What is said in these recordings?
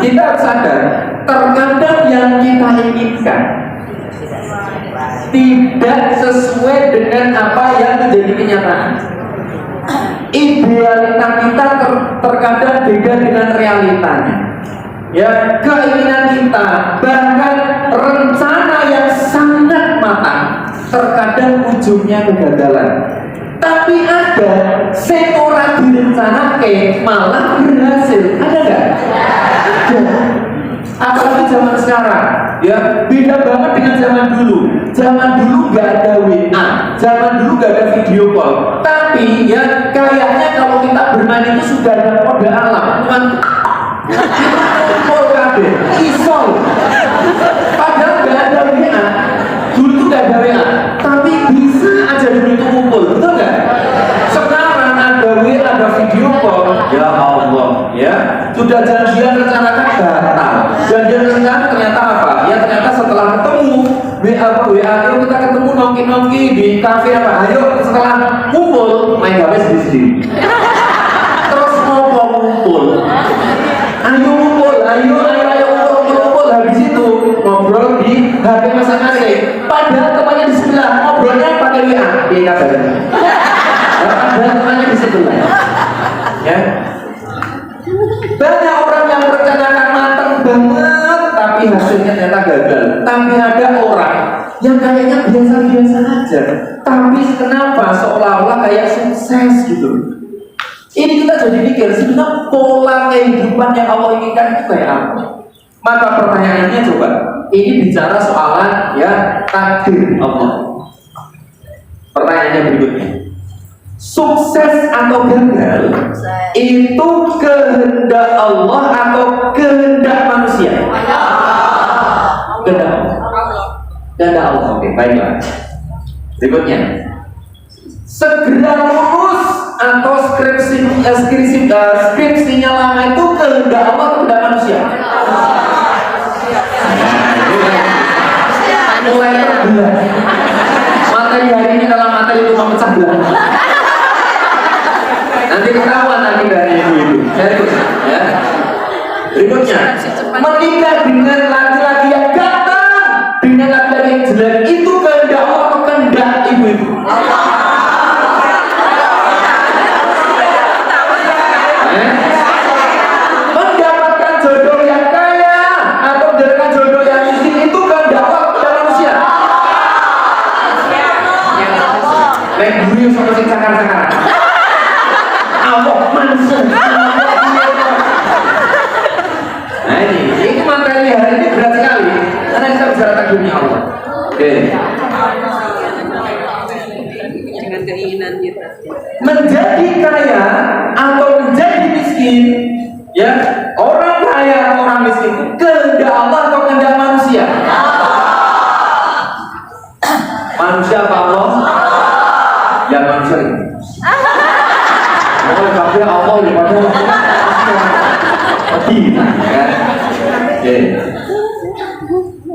kita harus sadar, terkadang yang kita inginkan tidak sesuai dengan apa yang menjadi kenyataan. Idealita kita terkadang beda dengan realitanya. Ya, keinginan kita, bahkan rencana yang sangat matang, terkadang ujungnya kegagalan. Tapi ada seorang direncanakan malah berhasil. Ada nggak? Ada. Apalagi zaman sekarang, ya beda banget dengan zaman dulu. Zaman dulu nggak ada WA, zaman dulu nggak ada video call. Tapi ya kayaknya kalau kita bermain itu sudah ada kode alam. Kumpul kabeh, isol. Padahal nggak ada WA. Dulu tuh nggak ada WA, tapi bisa aja dulu itu kumpul, betul nggak? Sekarang ada WA, ada video call. Ya Allah, ya sudah janjian rencanakan batal. Janjian rencana ternyata apa? Ya ternyata setelah ketemu WA itu kita ketemu nongki di kafe apa? Ayo setelah kumpul main gawe sendiri. Terus mau kumpul. Ayo kumpul. Habis itu ngobrol di HP masing-masing. Padahal temannya di sebelah ngobrolnya pakai WA. Dia kabarnya. Padahal temannya di sebelah. Ya. Banyak orang yang merencanakan matang banget, tapi hasilnya ternyata gagal. Tapi ada orang yang kayaknya biasa-biasa aja, tapi kenapa seolah-olah kayak sukses gitu. Ini kita jadi pikir sebenarnya pola kehidupan yang Allah inginkan itu kayak apa? Maka pertanyaannya coba, ini bicara soalan ya takdir Allah. Pertanyaannya berikutnya, sukses atau gagal itu kehendak Allah atau kehendak manusia? Kehendak Allah. Oke, baiklah. Berikutnya, segera lulus atau skripsinya lama itu kehendak Allah atau kehendak manusia? Mulai terbelah. Materi hari ini dalam materi itu memecah belah. Nanti ketahuan nanti dari itu. Serius, ya. Berikutnya, menikah dengan laki-laki yang ganteng, dengan laki-laki yang jelek itu kehendak Allah atau kehendak ibu-ibu? Mendapatkan jodoh yang kaya atau mendapatkan jodoh yang miskin itu kehendak Allah atau kehendak manusia? Lek buri sama sing sakar-sakaran. Allah manusia. Nah ini materi hari ini berat sekali karena kita bicara takdirnya Allah. Oke. Dengan keinginan kita. Menjadi kaya atau menjadi miskin, ya orang kaya atau orang miskin itu kehendak Allah atau kehendak manusia? Manusia apa Allah? Ya manusia ini. Oh, tapi Allah di mana? Ya.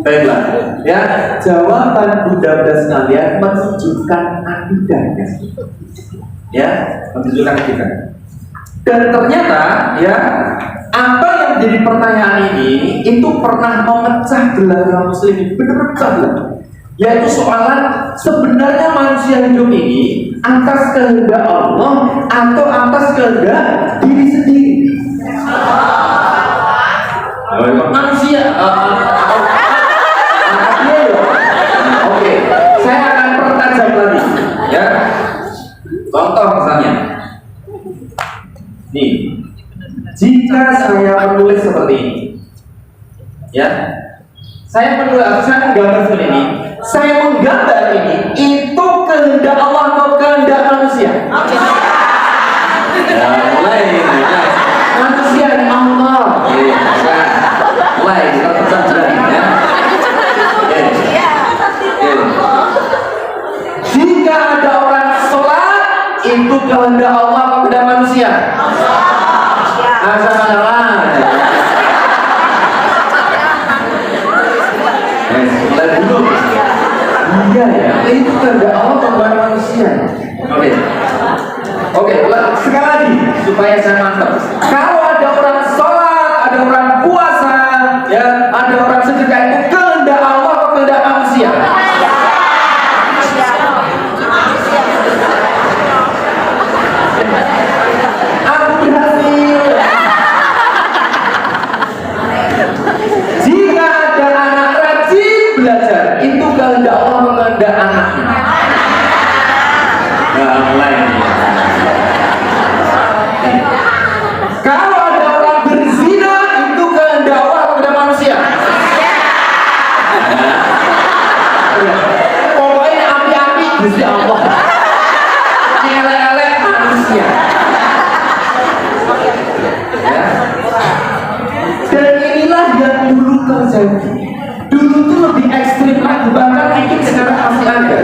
Baiklah, ya jawaban budak-budak sekalian menunjukkan akidahnya, ya menunjukkan akidah. Dan ternyata, ya apa yang menjadi pertanyaan ini itu pernah memecah belah kaum muslimin, benar-benar pecah belah. Yaitu soalan sebenarnya manusia hidup ini atas kehendak Allah atau atas kehendak diri sendiri. Manusia oke, saya akan pertajam lagi ya. Contoh misalnya nih, jika saya menulis seperti ini ya, saya menggambar seperti ini, saya menggambar ini, itu kehendak Allah atau kehendak manusia? Ya, mulai manusia dan Allah. Mulai kita pecah ya. Jika ada orang sholat, itu kehendak Allah atau kehendak manusia? Mulai dulu. Iya ya, itu kehendak Allah atau kehendak manusia? Oke, sekali lagi supaya saya mantap. Kalau ada orang sholat, ada orang puasa, yang dulu terjadi. Dulu itu lebih ekstrim lagi, bahkan mungkin sekarang masih ada.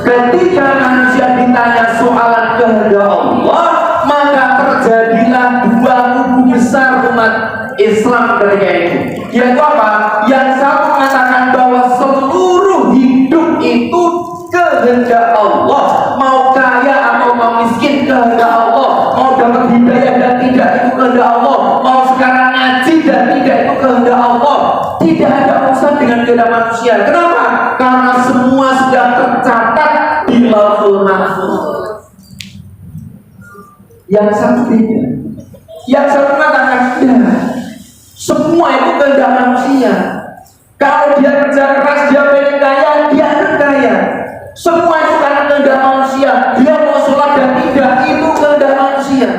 Ketika manusia ditanya soalan kehendak Allah, maka terjadilah dua kubu besar umat Islam ketika itu. Yaitu apa? Yang satu mengatakan bahwa seluruh hidup itu kehendak Allah, mau kaya atau mau miskin kehendak Allah, mau dapat hidayah dan tidak itu kehendak Allah, mau sekarang ngaji dan tidak itu kehendak Allah. Tidak ada urusan dengan kehendak manusia. Kenapa? Karena semua sudah tercatat di Lauhul Mahfuz. Yang satu beda. Yang satu mengatakan ya, semua itu kehendak manusia. Kalau dia kerja keras, dia pengen kaya, dia akan kaya. Semua itu karena kehendak manusia. Dia mau sholat dan tidak, itu kehendak manusia.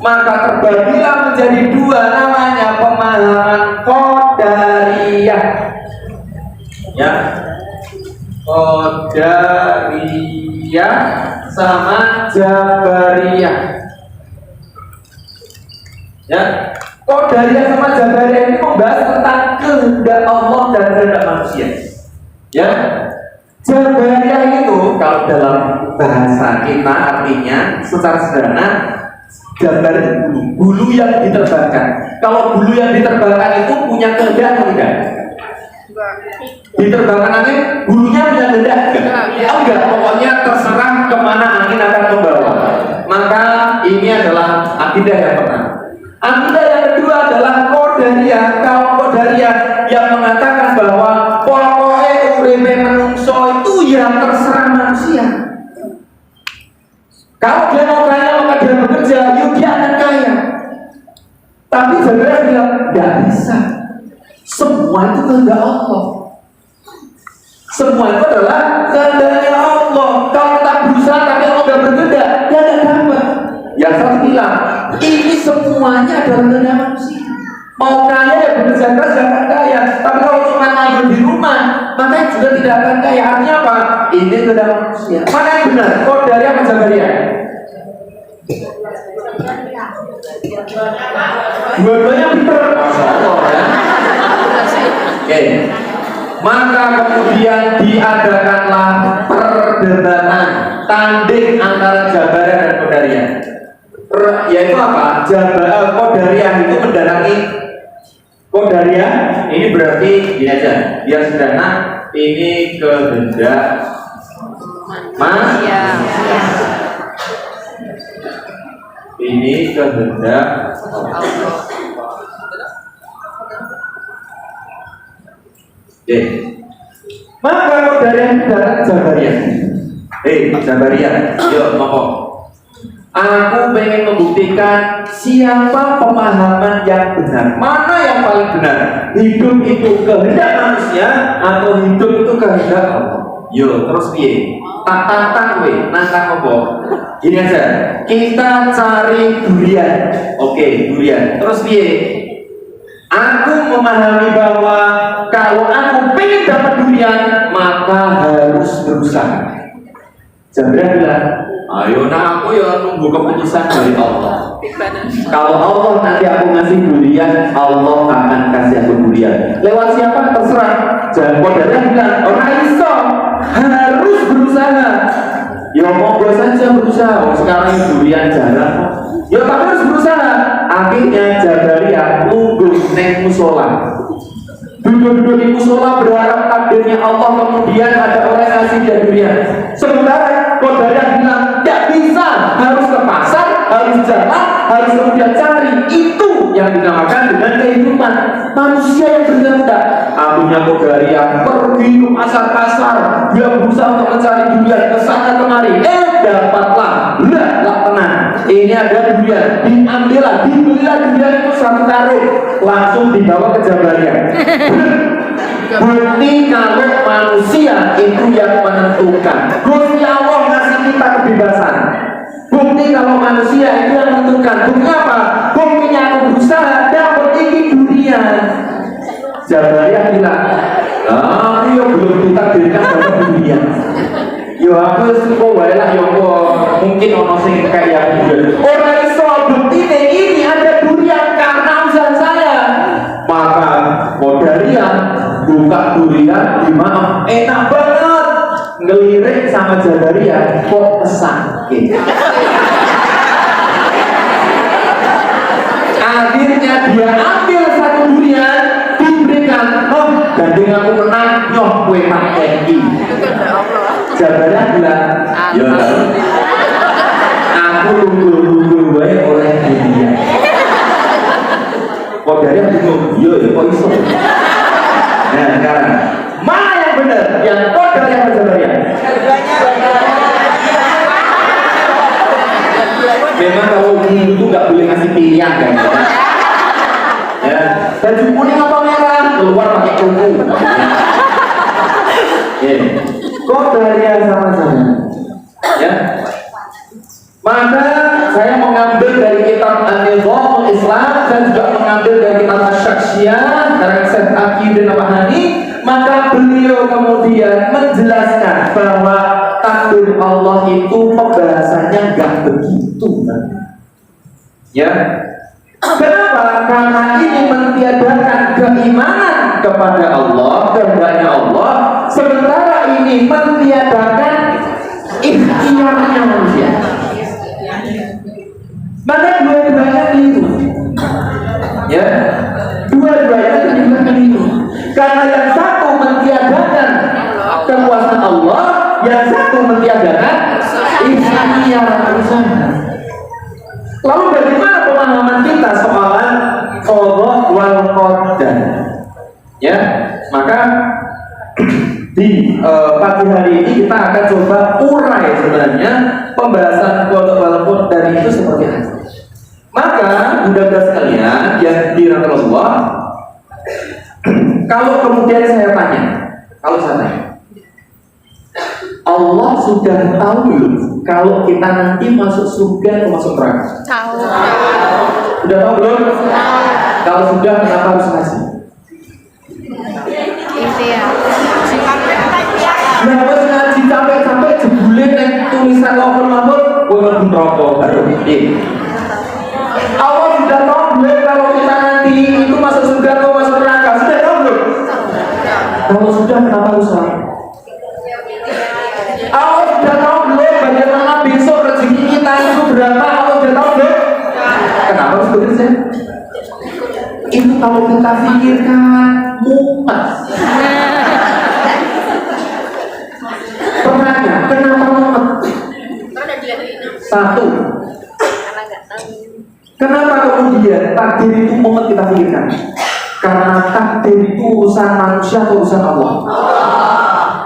Maka terbagilah menjadi dua, namanya pemahaman Qadariyah. Ya, Qadariyah sama Jabariyah. Ya, Qadariyah sama Jabariyah ini membahas tentang kehendak Allah dan kehendak manusia. Ya, Jabariyah itu kalau dalam bahasa kita artinya secara sederhana gambar bulu yang diterbangkan. Kalau bulu yang diterbangkan itu punya kehendak atau tidak? Diterbangkan angin, bulunya punya kehendak enggak? Enggak, pokoknya terserah kemana angin akan membawa. Maka ini adalah akidah yang pertama. Akidah yang kedua adalah Qadariyah. Kaum Qadariyah yang mengatakan bahwa pokoknya uripe menungso itu ya terserah manusia. Kalau dia mau kaya maka dia bekerja, yuk dia akan kaya. Tapi Jabariyah bilang tidak bisa. Semua itu kehendak Allah. Semua itu adalah kehendaknya Allah. Kalau tak berusaha tapi Allah tidak berkehendak, dia tidak dapat. Yang satu bilang ini semuanya adalah kehendak manusia. Mau kaya ya bekerja keras ya akan kaya. Tapi kalau cuma nganggur di rumah, maka juga tidak akan kaya. Artinya apa? Ini kehendak manusia. Mana yang benar? Qadariyah apa Jabariyah? Dua-duanya benar. Masya Allah ya. Oke. Maka kemudian diadakanlah perdebatan tanding antara Jabariyah dan Qadariyah. Yaitu apa? Qadariyah itu mendatangi Qadariyah ini berarti gini aja, biar sederhana, ini kehendak manusia. Ini kehendak Allah. Oke. Maka Qadariyah dan Jabariyah. Jabariyah, yuk ngomong. Aku pengen membuktikan siapa pemahaman yang benar. Mana yang paling benar? Hidup itu kehendak manusia atau hidup itu kehendak Allah? Yo, terus piye? Tak tantang we, nantang apa? Gini aja. Kita cari durian. Oke, durian. Terus piye? Aku memahami bahwa kalau aku pengen dapat durian, maka harus berusaha. Jabariyah bilang, ayo nah aku ya nunggu keputusan dari Allah. Kalau Allah nanti aku ngasih durian, Allah akan kasih aku durian. Lewat siapa terserah. Jangan Qadariyah bilang, orang iso harus berusaha. Ya monggo saja berusaha. Sekarang durian jarang. Ya tapi harus berusaha. Akhirnya Jabariyah nunggu neng musola. Duduk-duduk di musola berharap takdirnya Allah, kemudian ada orang yang ngasih dia durian. Sementara Qadariyah bilang tidak bisa, harus ke pasar, harus jalan, harus kemudian cari. Itu yang dinamakan dengan kehidupan manusia yang berkehendak. Akhirnya Qadariyah pergi ke pasar-pasar, dia berusaha untuk mencari durian ke sana kemari. Dapatlah, lah tenang. Ini ada durian, diambillah, dibelilah durian itu satu karung, langsung dibawa ke Jabariyah. Bukti kalau manusia itu yang menentukan. Gusti Allah ngasih kita kebebasan. Bukti kalau manusia itu yang menentukan. Bukti apa? Buktinya aku berusaha dapat ini durian. Jabariyah bilang, iya belum ditakdirkan dapat durian. Yo aku kok wae lah yo mungkin ono sing kayak gitu. Ora iso bukti ini ada durian karena usaha saya. Maka Qadariyah buka durian di mana enak banget, ngelirik sama Jabariyah kok pesakit. Akhirnya dia ambil satu durian, diberikan, oh gandeng aku menang, nyoh kue pakai ini. Jabariyah bilang, ya aku tunggu baik oleh dia. Qadariyah bingung, iya ya kok iso. Nah sekarang mana yang benar? Yang Qadariyah atau Jabariyah? Memang kalau guru itu nggak boleh ngasih pilihan kan? Ya, baju kuning apa merah? Keluar pakai kuku. Qadariyah sama-sama. Ya. Maka saya mengambil dari kitab An-Nizamul Islam dan juga mengambil dari kitab Asy-Syaksiyah karena Syekh Aqidin Nabhani. Maka beliau kemudian menjelaskan bahwa takdir Allah itu pembahasannya nggak begitu, ya. Kenapa? Karena ini mentiadakan keimanan kepada Allah, kehendaknya Allah, sementara ini mentiadakan ikhtiarnya manusia. Maka dua-duanya itu, ya, dua-duanya juga itu. Karena yang satu mentiadakan kekuasaan Allah, yang satu mentiadakan ikhtiar manusia. Lalu bagaimana pemahaman kita soalan qadha wal qadar? Ya, maka di pagi hari ini kita akan coba urai sebenarnya pembahasan qadha wal qadar itu seperti apa. Maka bunda-bunda sekalian yang dirahmati Allah, kalau kemudian saya tanya, Allah sudah tahu belum kalau kita nanti masuk surga atau masuk neraka? Tahu. Sudah tahu belum? Kalau sudah, kenapa harus ngasih? Ikhtiar. Nah, harus ngaji sampai jebule nek tulisan Lauhul Mahfuz, kowe mlebu neraka baru ini. Allah sudah tahu belum kalau kita nanti itu masuk surga atau masuk neraka? Sudah tahu belum? Kalau sudah, kenapa harus ngasih? Allah sudah tahu belum bagaimana besok rezeki kita itu berapa? Allah sudah tahu belum? Kenapa harus bekerja? Itu kalau kita pikirkan mumet. Pertanyaan, kenapa mumet? Satu, kenapa kemudian takdir itu mumet kita pikirkan? Karena takdir itu urusan manusia atau urusan Allah?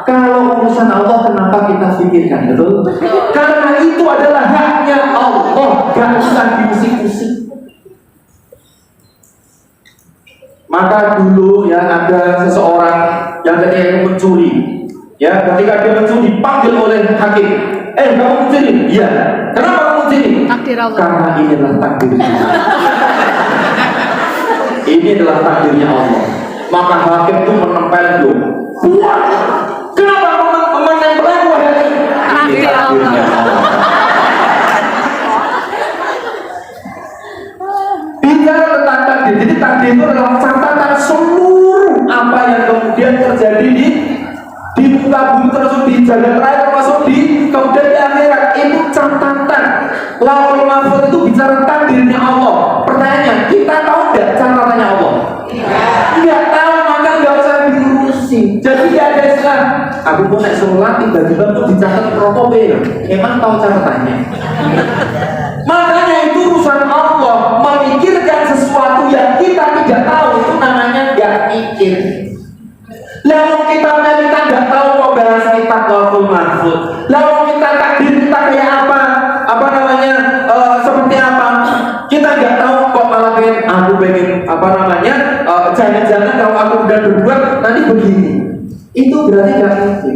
Kalau urusan Allah, kenapa kita pikirkan? Betul? Karena itu adalah haknya Allah, gak usah diusik-usik. Maka dulu ya ada seseorang yang ketika mencuri, ya ketika dia mencuri dipanggil oleh hakim. Kamu mencuri? Iya. Kenapa kamu mencuri? Takdir Allah. Karena ini adalah takdir. Ini adalah takdirnya Allah. Maka hakim itu menempel dulu. Kenapa menempel wahai ini? Ini takdirnya Allah. Bicara tentang takdir, jadi takdir itu adalah catatan seluruh apa yang kemudian terjadi di muka bumi, termasuk di jalan raya, termasuk kemudian di akhirat. Itu catatan. Lauhul Mahfuz itu bicara takdirnya Allah. Pertanyaannya, kita tahu nggak catatannya Allah? Nggak tahu, maka nggak usah diurusi. Jadi nggak ada istilah aku mau naik sholat tiba-tiba tuh dicatat rokok emang tahu catatannya? Makanya itu urusan Allah. Memikirkan sesuatu yang kita tidak tahu itu namanya nggak mikir. Lalu kita nggak tahu kok bahas kita Lauhul Mahfuz. Lalu kita takdir kita kayak apa namanya seperti apa? Kita nggak tahu kok malah pengen jangan-jangan kalau aku udah berbuat nanti begini. Itu berarti nggak mikir.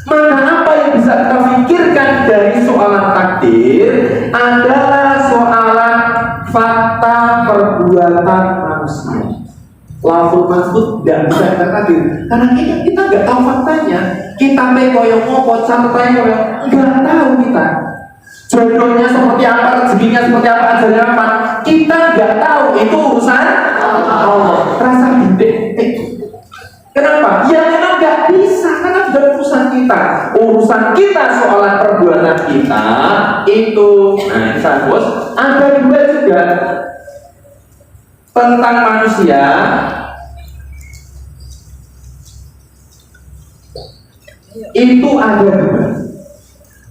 Maka apa yang bisa kita pikirkan dari soalan takdir adalah soalan fakta perbuatan manusia. Lauhul Mahfuz tidak bisa kita takdir karena kita nggak tahu faktanya. Kita koyong ngopo catatannya nggak tahu kita. Jodohnya seperti apa, rezekinya seperti apa, ajalnya apa, kita nggak tahu. Itu urusan Allah. Rasa gede, urusan kita, soalan perbuatan kita itu, nah ini bos, ada dua juga tentang manusia. Itu ada dua.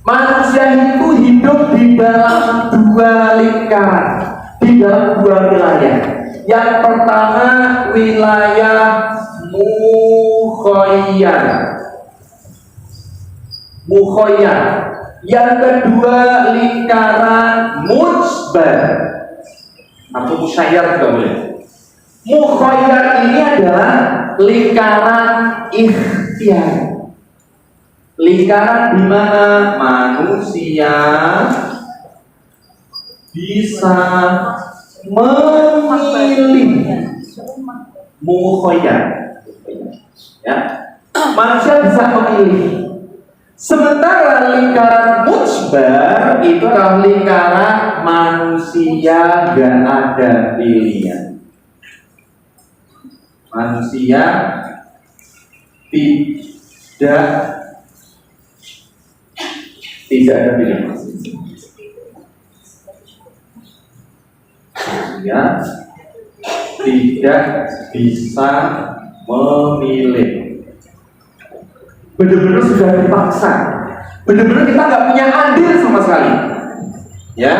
Manusia itu hidup di dalam dua lingkaran, di dalam dua wilayah. Yang pertama wilayah mukhoyyar. Yang kedua lingkaran mujbar atau musyayyar juga boleh. Mukhoyyar ini adalah lingkaran ikhtiar. Lingkaran di mana manusia bisa memilih. Mukhoyyar, ya, manusia bisa memilih. Sementara lingkaran mujbar itu adalah lingkaran manusia gak ada pilihan. Manusia tidak ada pilihan. Ya, tidak bisa memilih. Benar-benar sudah dipaksa. Benar-benar kita nggak punya andil sama sekali. Ya.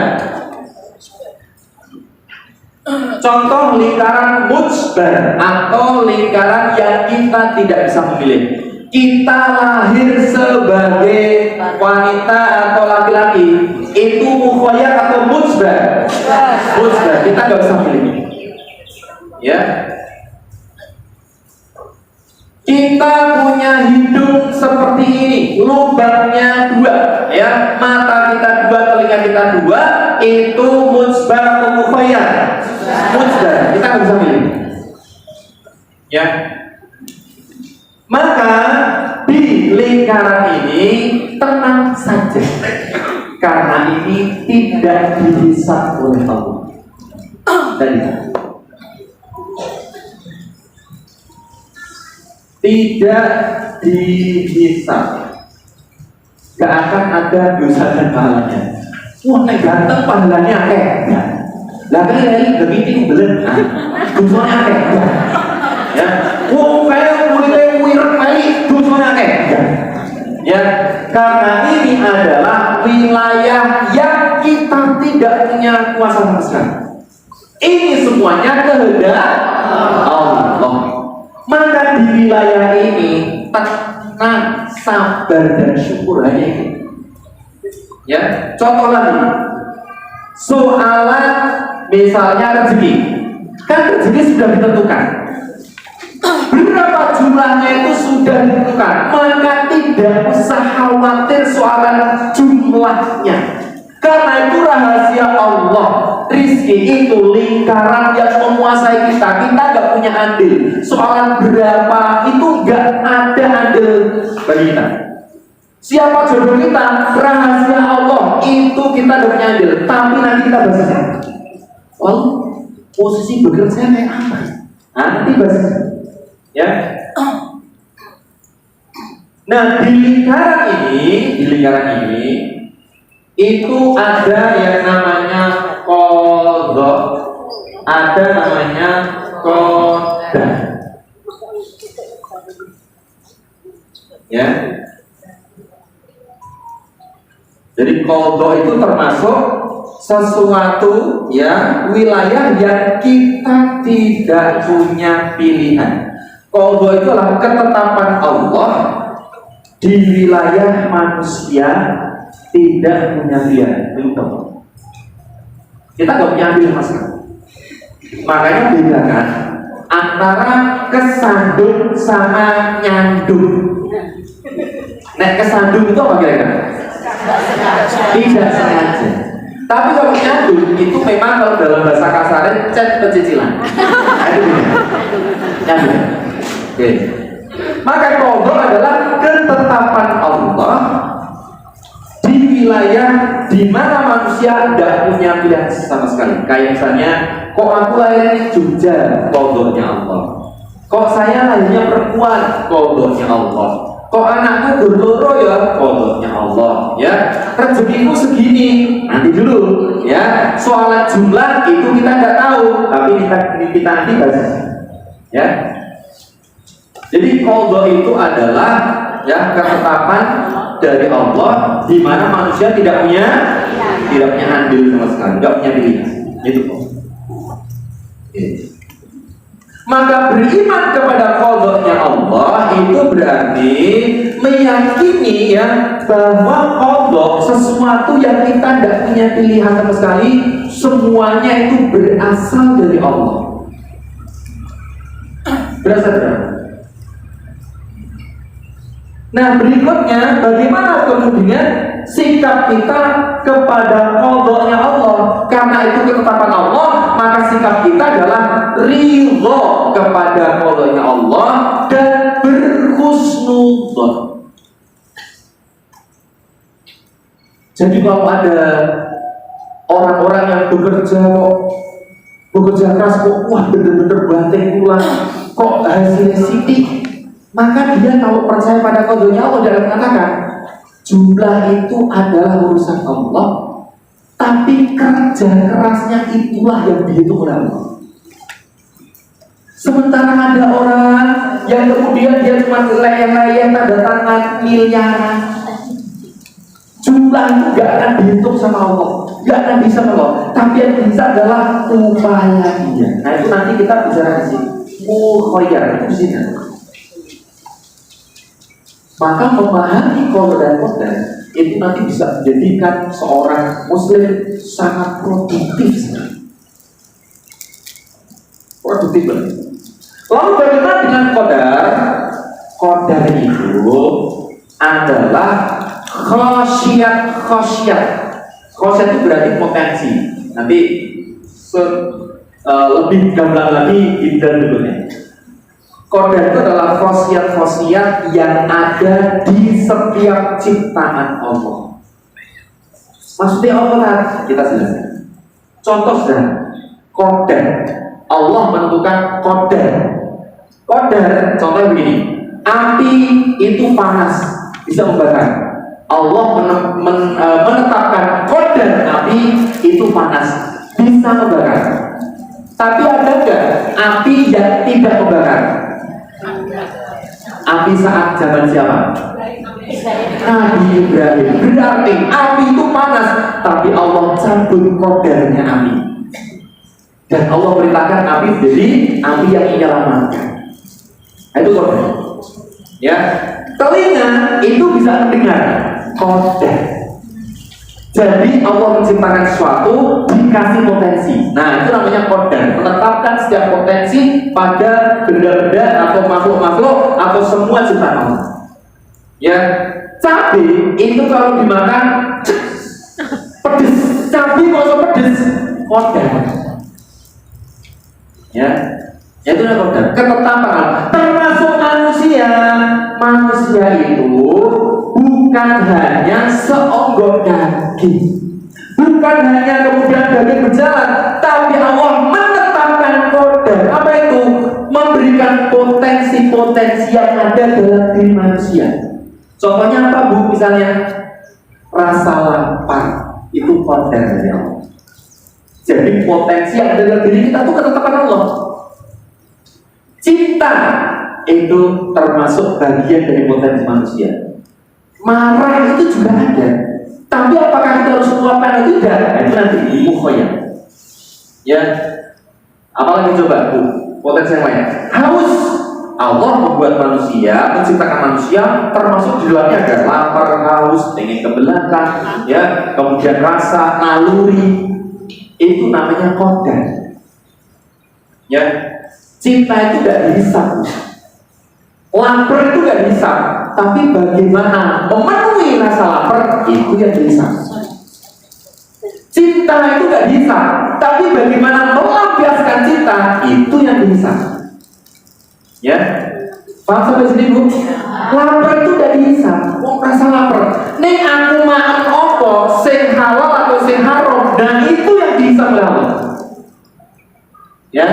Contoh lingkaran mujbar atau lingkaran yang kita tidak bisa memilih. Kita lahir sebagai wanita atau laki-laki, itu mukhoyyar atau mujbar? Mujbar, kita nggak bisa memilih. Ya, kita punya hidung seperti ini, lubangnya dua, ya, mata kita dua, telinga kita dua, itu mujbar atau mukhoyyar? Mujbar, kita nggak bisa milih. Ya, maka di lingkaran ini tenang saja, karena ini tidak dihisab oleh Allah. Tidak dihisab, gak akan ada dosa dan pahalanya. Wah, nek ganteng pahalanya akeh. Lah kan ini begitu belum. Dosanya akeh. Ya, wong kaya kulite wireng mali dosanya akeh. Ya, karena ini adalah wilayah yang kita tidak punya kuasa sama sekali. Ini semuanya kehendak Allah. Maka di wilayah ini tenang, sabar dan syukur hanya itu. Ya, contoh lagi. Soalan misalnya rezeki. Kan rezeki sudah ditentukan. Berapa jumlahnya itu sudah ditentukan. Maka tidak usah khawatir soalan jumlahnya. Karena itu rahasia Allah. Rizki itu lingkaran yang menguasai kita. Kita gak punya andil. Soalan berapa itu gak ada andil bagi kita. Siapa jodoh kita, rahasia Allah. Itu kita gak punya andil. Tapi nanti kita bahasnya, oh, posisi bekerja kayak apa? Nanti bahasnya, ya. Nah, di lingkaran ini itu ada yang namanya qadha, ada namanya qadar. Ya. Jadi qadha itu termasuk sesuatu ya, wilayah yang kita tidak punya pilihan. Qadha itu adalah ketetapan Allah di wilayah manusia tidak punya pilihan. Kita gak punya pilihan masalah. Makanya bedakan antara kesandung sama nyandung. Nah, kesandung itu apa kira-kira? Tidak sengaja. Tapi kalau nyandung itu memang kalau dalam bahasa kasarnya cet pecicilan. Nyandung. Oke. Maka qadha adalah ketetapan Allah di wilayah di mana manusia tidak punya pilihan sama sekali. Kayak misalnya, kok aku lahirnya di Jogja, qadhanya Allah. Kok saya lahirnya perempuan, qadhanya Allah. Kok anakku berloro ya? Kodoknya Allah ya. Rezekiku segini, nanti dulu ya. Soal jumlah itu kita nggak tahu, tapi kita nanti bahas ya. Jadi qadha itu adalah ya ketetapan dari Allah di mana manusia tidak punya andil sama sekali, tidak punya pilihan. Itu kok. Maka beriman kepada qadha-nya Allah itu berarti meyakini ya bahwa qadha sesuatu yang kita tidak punya pilihan sama sekali, semuanya itu berasal dari Allah. Berasal dari Allah. Nah berikutnya bagaimana kemudian sikap kita kepada qadha-nya Allah? Karena itu ketetapan Allah, maka sikap kita adalah ridho kepada qadha-nya Allah dan berhusnudzon. Jadi kalau ada orang-orang yang bekerja keras kok wah bener-bener banting tulang, kok hasilnya sidik, maka dia kalau percaya pada qadha-nya Allah dalam mengatakan jumlah itu adalah urusan Allah, tapi kerja kerasnya itulah yang dihitung oleh Allah. Sementara ada orang yang kemudian dia cuma layang-layang tanda tangan miliaran, jumlah itu gak akan dihitung sama Allah, gak akan bisa sama Allah, tapi yang bisa adalah upaya dia. Nah itu nanti kita bicara di sini. Mukhoyar itu di sini. Maka memahami qadha dan qadar itu nanti bisa menjadikan seorang muslim sangat produktif. Produktif. Lalu bagaimana dengan qadar? Qadar itu adalah khasyat. Khasyat itu berarti potensi. Nanti lebih gamblang lagi di berikutnya. Qadar itu adalah khasiat-khasiat yang ada di setiap ciptaan Allah. Maksudnya apa? Kita jelaskan. Contoh sederhana. Qadar. Allah menentukan qadar. Qadar, contohnya begini. Api itu panas, bisa membakar. Allah menetapkan qadar api itu panas, bisa membakar. Tapi ada nggak api yang tidak membakar? Api saat zaman siapa? Nabi Ibrahim. Berarti api itu panas, tapi Allah cabut qadarnya api. Dan Allah perintahkan api jadi api yang menyelamatkan. Itu qadar. Ya, telinga itu bisa mendengar, qadar. Jadi Allah menciptakan sesuatu dikasih potensi. Nah itu namanya qadar. Menetapkan setiap potensi pada benda-benda atau makhluk-makhluk atau semua ciptaan Allah. Ya, cabai itu kalau dimakan pedes. Cabai kalau pedes, qadar. Ya, itu namanya qadar. Ketetapan. Termasuk manusia. Manusia itu bukan hanya seonggok daging, bukan hanya kemudian daging berjalan, tapi Allah menetapkan qadar. Apa itu? Memberikan potensi-potensi yang ada dalam diri manusia. Contohnya apa Bu? Misalnya rasa lapar, itu qadar dari Allah. Jadi potensi yang ada dalam diri kita itu ketetapan Allah. Cinta itu termasuk bagian dari potensi manusia. Marah itu juga ada, tapi apakah kita harus meluapkan itu tidak? Nah, itu nanti di mukhoyar. Ya, apalagi coba Bu, potensi yang lain. Haus, Allah membuat manusia, menciptakan manusia, termasuk di dalamnya ada lapar, haus, ingin ke belakang, ya, kemudian rasa, naluri, itu namanya qadar. Ya, cinta itu tidak dihisap. Lapar itu gak bisa, tapi bagaimana memenuhi rasa lapar itu yang bisa. Cinta itu gak bisa, tapi bagaimana melampiaskan cinta itu yang bisa. Ya, paham sampai sini Bu? Lapar itu gak bisa, rasa lapar. Nih aku makan opo, sing halal atau sing haram, dan itu yang bisa oleh Allah. Ya,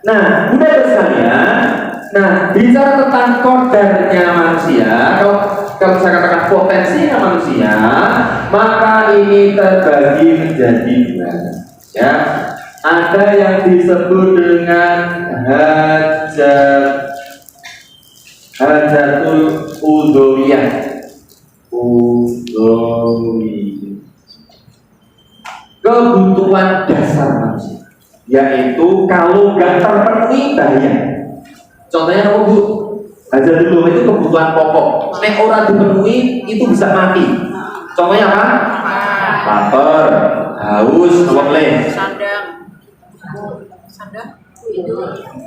nah, udah sekalian. Nah, bicara tentang kodarnya manusia, kalau saya katakan potensinya manusia, maka ini terbagi menjadi dua. Ya, ada yang disebut dengan hajatul udhawiyah. Kebutuhan dasar manusia, yaitu kalau nggak terpenuhi bahaya. Contohnya apa Bu? Hajatul udhawiyah itu kebutuhan pokok. Nek ora dipenuhi itu bisa mati. Contohnya apa? Lapar, haus, apa boleh? Sandang.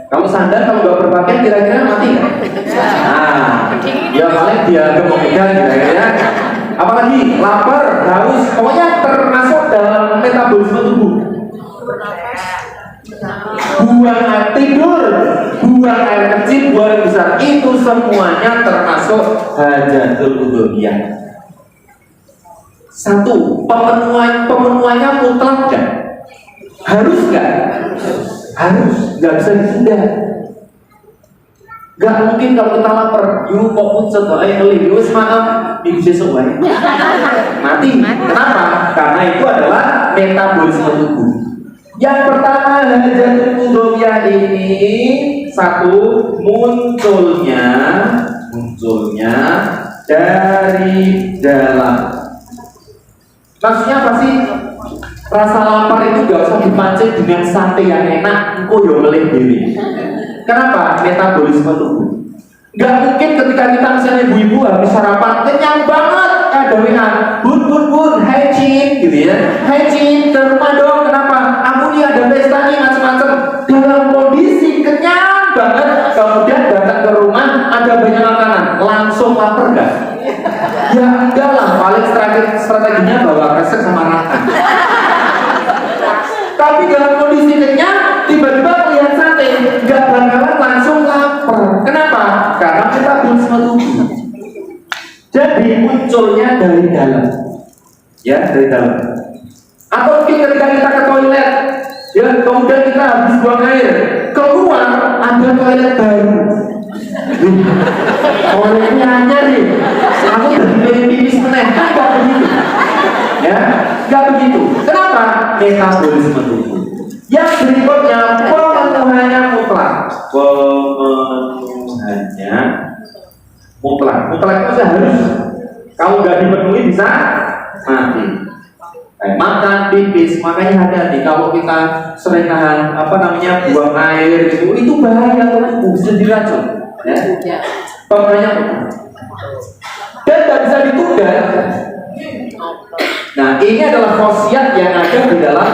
Kamu sandar kalau nggak berpakaian kira-kira mati nggak? Nah, ya paling dia kemudian kira-kira. Apalagi lapar, haus, pokoknya termasuk dalam metabolisme tubuh. Buang air tidur, buang air kecil, buang air besar, itu semuanya termasuk hajatul udhawiyah. Satu, pemenuhannya mutlak nggak? Harus nggak? Harus, nggak bisa ditunda. Nggak mungkin kalau kita lapar, yuk kok pucet, yuk semalam minggu sesuai mati. Kenapa? Karena itu adalah metabolisme tubuh. Yang pertama, hajatul udhawiyah ini satu, munculnya dari dalam. Maksudnya apa sih? Rasa lapar itu gak usah dipancing dengan sate yang enak, engko yo melih dhewe. Kenapa? Metabolisme tubuh. Gak mungkin ketika kita misalnya ibu-ibu habis sarapan kenyang banget, ada WA, bun, hai Cin, gitu ya. Hai Cin, ke rumah dong. Kenapa? Aku nih ada pesta nih macam-macam. Dalam kondisi kenyang banget, kemudian datang ke rumah ada banyak makanan, langsung lapar gak? Ya enggak lah, paling strateginya bawa resep sama makan. Tapi dalam kondisi kenyang, tiba-tiba melihat sate, nggak bakalan langsung lapar. Kenapa? Karena metabolisme tubuh. Jadi munculnya dari dalam, ya dari dalam. Atau mungkin ketika kita ke toilet, ya kemudian kita habis buang air, keluar ada toilet baru. Toiletnya anyar nih, aku udah pengen pipis meneh, kan nggak begitu. Ya, nggak begitu. Kenapa? Metabolisme tubuh. Yang berikutnya pemenuhannya mutlak. Mutlak itu harus. Kalau nggak dipenuhi bisa mati. Makan, pipis, makanya hati-hati kalau kita sering nahan buang air itu bahaya kan bisa diracun. Ya. Pemenuhannya mutlak. Dan nggak bisa ditunda. Nah, ini adalah khasiat yang ada di dalam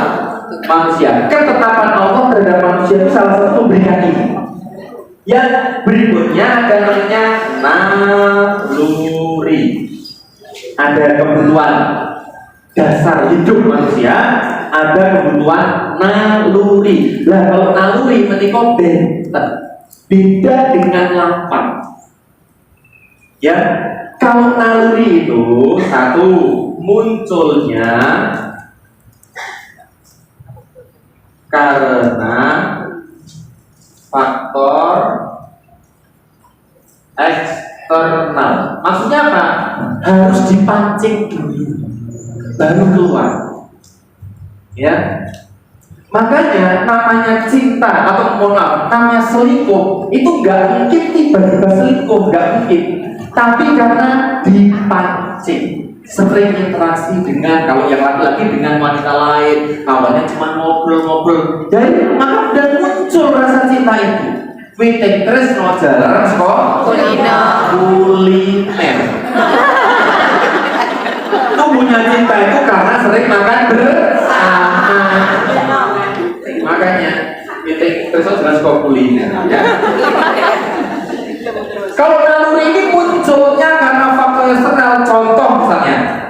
manusia. Ketetapan Allah terhadap manusia itu salah satu memberikan ini. Yang berikutnya ada namanya naluri. Ada kebutuhan dasar hidup manusia, ada kebutuhan naluri. Nah, kalau naluri menikah beda dengan lapar. Ya, kalau naluri itu satu, munculnya karena faktor eksternal. Maksudnya apa? Harus dipancing dulu baru keluar. Ya. Makanya namanya cinta atau namanya selingkuh itu nggak mungkin tiba-tiba selingkuh, nggak mungkin. Tapi karena dipancing, sering interaksi dengan, kalau yang laki-laki dengan wanita lain, awalnya cuma ngobrol-ngobrol, dan maka udah muncul rasa cinta itu. Witing terus no jalan kok kuliner. Tumbuhnya cinta itu karena sering makan bersama. Makanya witing terus jelas kok kuliner. Ya. Kalau naluri ini munculnya karena faktor eksternal, contoh misalnya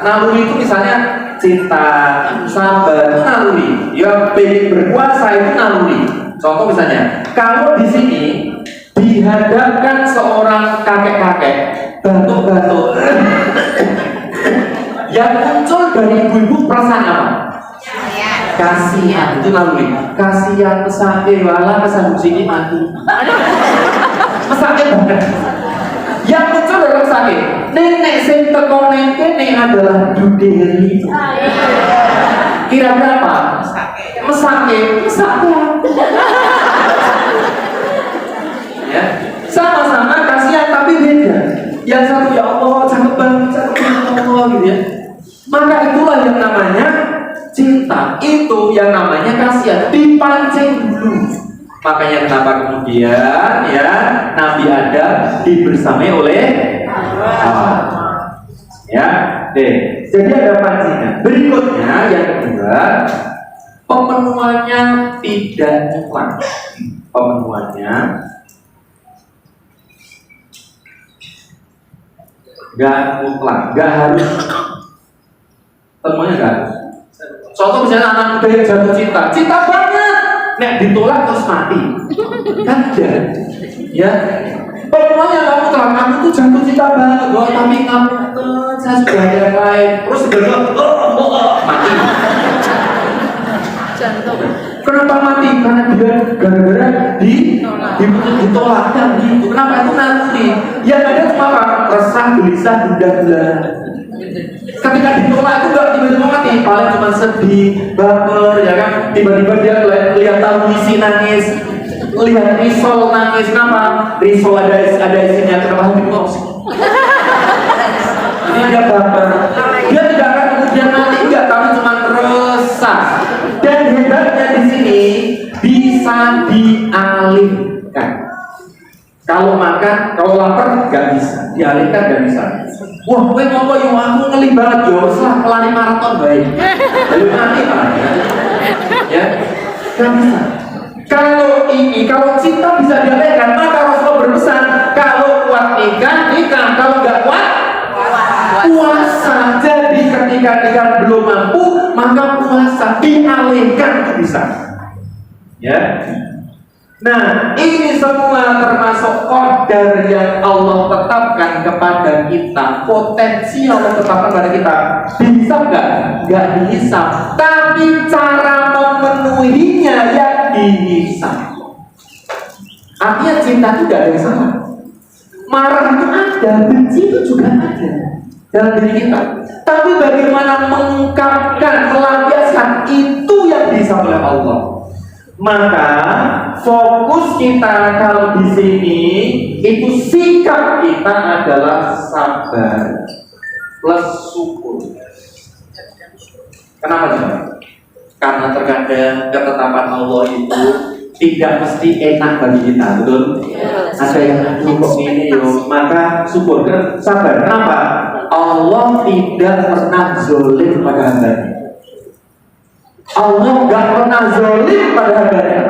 naluri itu misalnya cinta, sabar itu naluri, ya pengen berkuasa itu naluri. Contoh misalnya, kalau di sini dihadapkan seorang kakek-kakek batuk-batuk, yang muncul dari ibu-ibu perasaan apa? Kasihan, itu naluri. Kasihan pesake wala kesambung sini mati. mesake banget. Yang muncul dalam mesake. Nenek sing teko neng kene adalah Dudeli. Kira-kira apa? Mesake. Ya, sama-sama kasihan tapi beda. Yang satu ya Allah cakep banget, gitu ya. Maka itulah yang namanya cinta. Itu yang namanya kasihan, dipancing dulu. Makanya kenapa kemudian ya Nabi Adam dibersamai oleh Allah. Ya, jadi ada pancingan. Berikutnya yang kedua, pemenuhannya tidak mutlak. Pemenuhannya nggak mutlak, nggak harus semuanya nggak. Contoh misalnya anak muda yang jatuh cinta banget, nek ditolak terus mati, kan tidak. Ya, pemenuhannya nggak mutlak. Kamu tuh jatuh cinta banget, loh, tapi kamu saya sudah ada yang lain, terus mati. Jantung. Kenapa mati? Karena dia gara-gara ditolak kan gitu. Kenapa itu naluri? Yang ada cuma apa? Resah, gelisah, gundah gulana. Ketika ditolak itu nggak tiba-tiba mati, paling cuma sedih, baper, ya kan? Tiba-tiba dia lihat Tarmisi nangis, lihat Risol nangis. Kenapa? Risol ada isinya kenapa hipnotis? Ini dia baper. Dia tidak akan kemudian mati enggak, tapi cuma resah. Dan hebatnya di sini bisa dialihkan. Kalau makan, kalau lapar nggak bisa, dialihkan nggak bisa. Wah, gue ngomong yo aku ngeli banget yo, setelah pelari maraton baik. Lalu nanti ya, nggak bisa. Kalau cinta bisa dialihkan, maka Rasulullah berpesan, kalau kuat nikah, kalau nggak kuat, puasa. Jadi ketika nikah belum mampu, maka puasa dialihkan itu bisa. Ya. Nah, ini semua termasuk qadar yang Allah tetapkan kepada kita. Potensi yang Allah tetapkan pada kita. Bisa nggak? Nggak bisa. Tapi cara memenuhinya yang dihisab. Artinya cinta itu tidak ada yang salah. Marah itu ada, benci itu juga ada dalam diri kita. Tapi bagaimana mengungkapkan, melampiaskan, itu yang bisa oleh Allah. Maka fokus kita kalau di sini itu sikap kita adalah sabar plus syukur. Kenapa sih? Karena terkadang ketetapan Allah itu tidak mesti enak bagi kita, betul? Ada yang kok ini yo, maka syukur, sabar. Kenapa? Allah tidak pernah zolim pada hambanya. Allah nggak pernah zolim pada hambanya.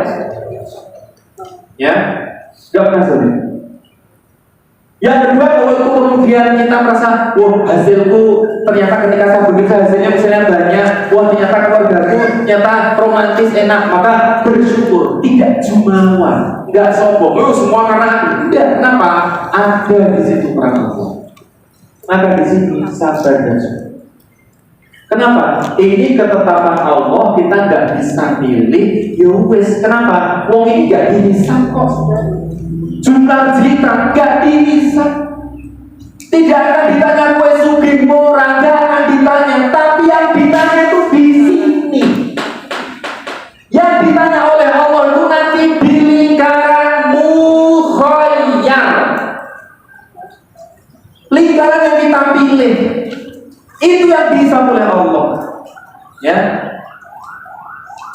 Ya, nggak pernah zolim. Yang kedua, kalau itu kemudian kita merasa, wah hasilku ternyata ketika saya bekerja hasilnya misalnya banyak, wah ternyata keluargaku ternyata romantis enak, maka bersyukur, tidak jumawa, nggak sombong, semua karena tidak. Kenapa? Ada di situ peran Allah. Maka di sini sabar dan syukur. Kenapa? Ini ketetapan Allah, kita nggak bisa pilih. Yowes, kenapa? Wong ini nggak dihisab kok. Jumlah cerita nggak dihisab. Tidak akan ditanya kue sugih murah, nggak akan ditanya. Tapi yang ditanya itu di sini. Yang ditanya oleh Allah itu nanti di lingkaran mukhayyar. Lingkaran yang kita pilih. Itu yang bisa oleh Allah. Ya.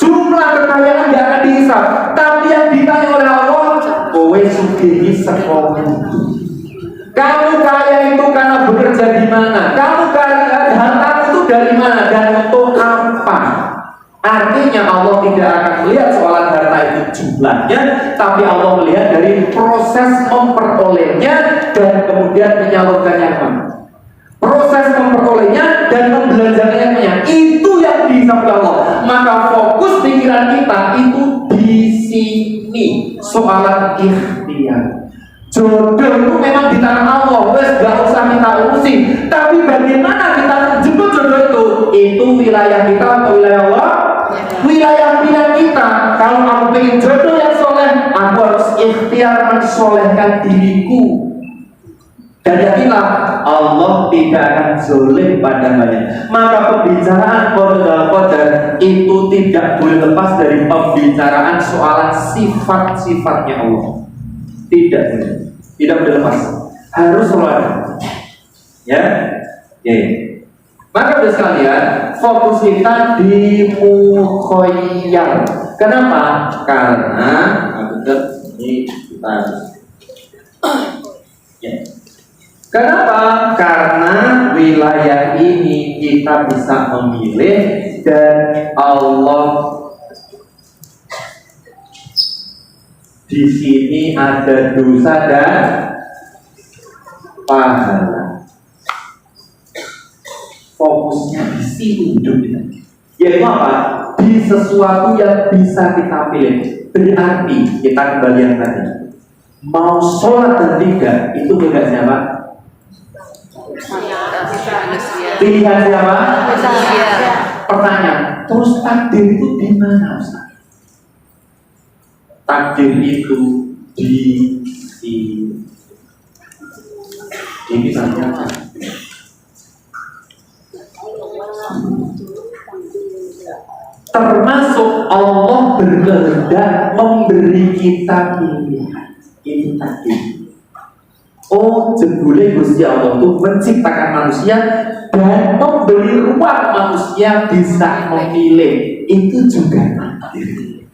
Jumlah kekayaan tidak akan dihisab, tapi yang ditanya oleh Allah, kowe sugih sekolah. Kamu kaya itu karena bekerja di mana? Kamu kaya harta itu dari mana dan untuk apa? Artinya Allah tidak akan melihat soal harta itu jumlahnya, tapi Allah melihat dari proses memperolehnya dan kemudian menyalurkannya kemana. Proses memperolehnya dan membelanjakannya itu yang dihisab Allah. Maka fokus pikiran kita itu di sini, soalan ikhtiar. Jodoh itu memang di tangan Allah, wes gak usah kita urusin. Tapi bagaimana kita jemput jodoh itu wilayah kita atau wilayah Allah? Wilayah pilihan kita, kalau aku pengen jodoh yang soleh, aku harus ikhtiar mensolehkan diriku. Dan yakinlah Allah tidak akan zalim pada hambanya. Maka pembicaraan qadar itu tidak boleh lepas dari pembicaraan soalan sifat-sifatnya Allah. Tidak boleh lepas. Harus selalu ada. Ya. Maka udah sekalian, fokus kita di mukhayyar. Kenapa? Karena ini kita ya. Kenapa? Karena wilayah ini kita bisa memilih dan Allah di sini ada dosa dan pahala. Fokusnya di sini hidup kita. Yaitu apa? Di sesuatu yang bisa kita pilih. Berarti kita kembali yang tadi. Mau sholat dan tidak itu beda siapa? Pilihan siapa? Pertanyaan. Terus takdir itu di mana, Ustaz? Takdir itu di sini. Ini misalnya termasuk Allah berkehendak memberi kita pilihan. Ini takdir. Oh, jebule Gusti Allah itu menciptakan manusia dan memberi ruang manusia bisa memilih. Itu juga takdir.